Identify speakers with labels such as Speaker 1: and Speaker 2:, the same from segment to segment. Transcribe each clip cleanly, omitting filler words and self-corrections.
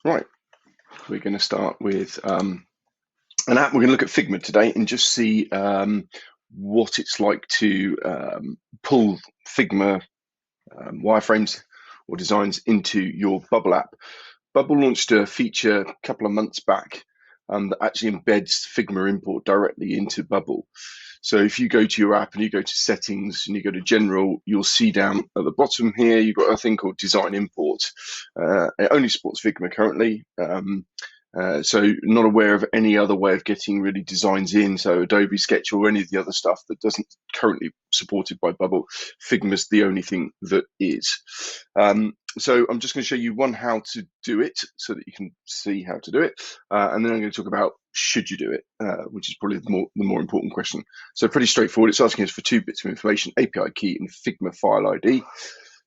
Speaker 1: Right, we're going to start with an app. We're going to look at Figma today and just see what it's like to pull Figma wireframes or designs into your Bubble app. Bubble launched a feature a couple of months back that actually embeds Figma import directly into Bubble. So if you go to your app and you go to settings and you go to general, you'll see down at the bottom here, you've got a thing called design import. It only supports Figma currently. So not aware of any other way of getting really designs in. So Adobe Sketch or any of the other stuff that doesn't currently supported by Bubble, Figma's the only thing that is. So I'm just going to show you how to do it so that you can see how to do it. And then I'm going to talk about should you do it, which is probably the more important question. So pretty straightforward. It's asking us for 2 bits of information, API key and Figma file ID.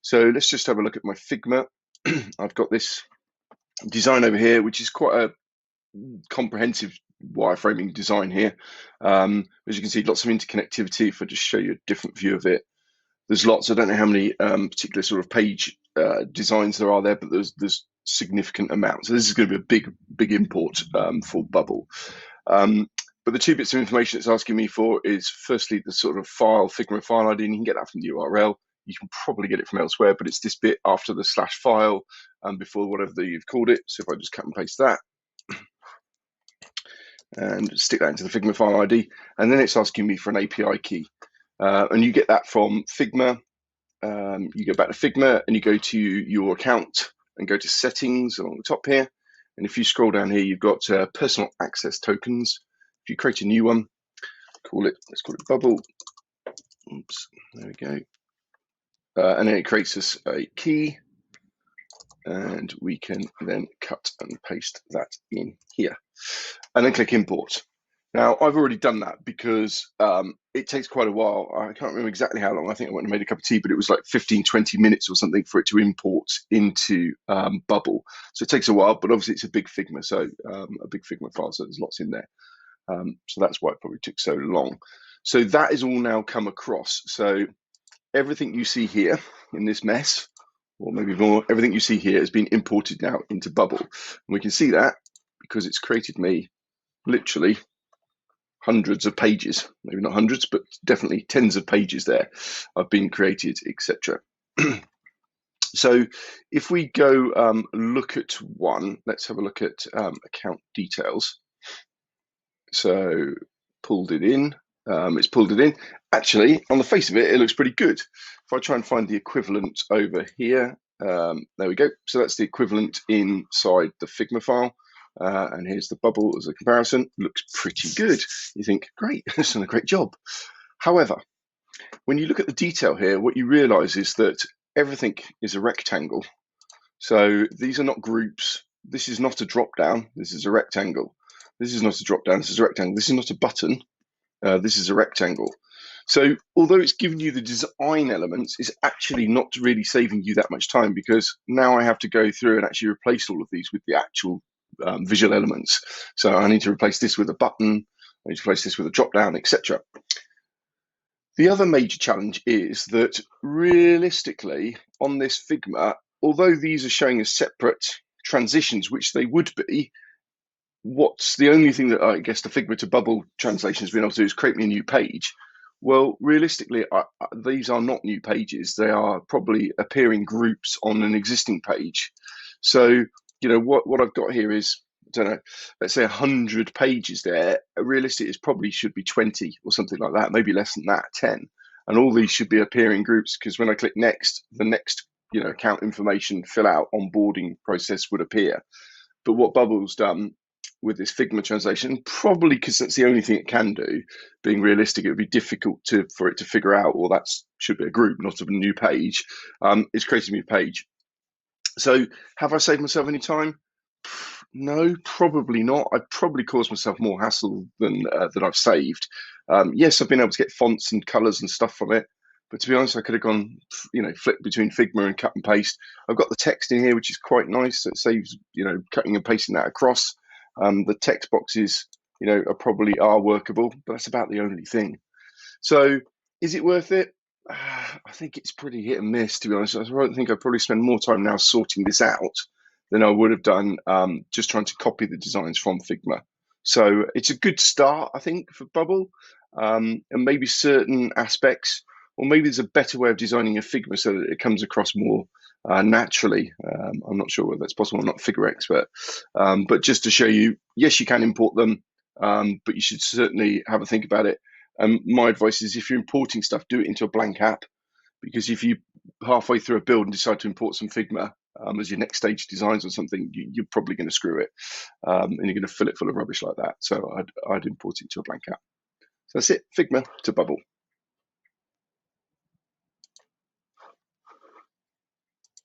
Speaker 1: So let's just have a look at my Figma. I've got this design over here, which is quite a comprehensive wireframing design here. As you can see, lots of interconnectivity. If I just show you a different view of it, there's lots. I don't know how many particular sort of page designs there are there, but there's significant amounts. So this is going to be a big import for Bubble. But the 2 bits of information it's asking me for is firstly the sort of file, Figma file ID, and you can get that from the URL. You can probably get it from elsewhere, but it's this bit after the /file and before whatever you've called it. So if I just cut and paste that and stick that into the Figma file ID, and then it's asking me for an API key. And you get that from Figma. You go back to Figma and you go to your account and go to settings along the top here. And if you scroll down here, you've got personal access tokens. If you create a new one, let's call it Bubble. Oops, there we go. And then it creates us a key, and we can then cut and paste that in here, and then click import. Now, I've already done that because it takes quite a while. I can't remember exactly how long. I think I went and made a cup of tea, but it was like 15, 20 minutes or something for it to import into Bubble. So it takes a while, but obviously it's a big Figma, so a big Figma file, so there's lots in there. So that's why it probably took so long. So that is all now come across. So everything you see here in this mess, or maybe more, everything you see here has been imported now into Bubble. And we can see that because it's created me literally hundreds of pages, maybe not hundreds, but definitely tens of pages there have been created, etc. So if we go look at one, let's have a look at account details. So pulled it in. It's pulled it in. Actually, on the face of it, it looks pretty good. If I try and find the equivalent over here, there we go. So that's the equivalent inside the Figma file. And here's the Bubble as a comparison. Looks pretty good. You think, great, it's done a great job. However, when you look at the detail here, what you realize is that everything is a rectangle. So these are not groups. This is not a drop down. This is a rectangle. This is not a drop down. This is a rectangle. This is not a button. This is a rectangle. So although it's giving you the design elements, it's actually not really saving you that much time, because now I have to go through and actually replace all of these with the actual visual elements. So I need to replace this with a button, I need to replace this with a drop down, etc. The other major challenge is that realistically on this Figma, although these are showing as separate transitions, which they would be, what's the only thing that I guess the Figma to Bubble translation has been able to do is create me a new page. Well, realistically, these are not new pages. They are probably appearing groups on an existing page. So, you know, what I've got here is, I don't know, let's say 100 pages there. Realistically, it probably should be 20 or something like that, maybe less than that, 10. And all these should be appearing groups, because when I click next, the next, account information, fill out, onboarding process would appear. But what Bubble's done with this Figma translation, probably because that's the only thing it can do, being realistic, it would be difficult for it to figure out, well, that should be a group, not a new page. It's created me a page. So have I saved myself any time? No, probably not. I've probably caused myself more hassle than I've saved. Yes, I've been able to get fonts and colors and stuff from it, but to be honest, I could have gone, flipped between Figma and cut and paste. I've got the text in here, which is quite nice. So it saves, cutting and pasting that across. The text boxes, are workable, but that's about the only thing. So is it worth it? I think it's pretty hit and miss, to be honest. I think I'd probably spend more time now sorting this out than I would have done just trying to copy the designs from Figma. So it's a good start, I think, for Bubble, and maybe certain aspects, or maybe there's a better way of designing a Figma so that it comes across more naturally. I'm not sure whether that's possible. I'm not a Figure expert, but just to show you, yes, you can import them, but you should certainly have a think about it. And my advice is, if you're importing stuff, do it into a blank app, because if you halfway through a build and decide to import some Figma as your next stage designs or something, you're probably going to screw it, and you're going to fill it full of rubbish like that. So I'd import it to a blank app. So that's it, Figma to Bubble.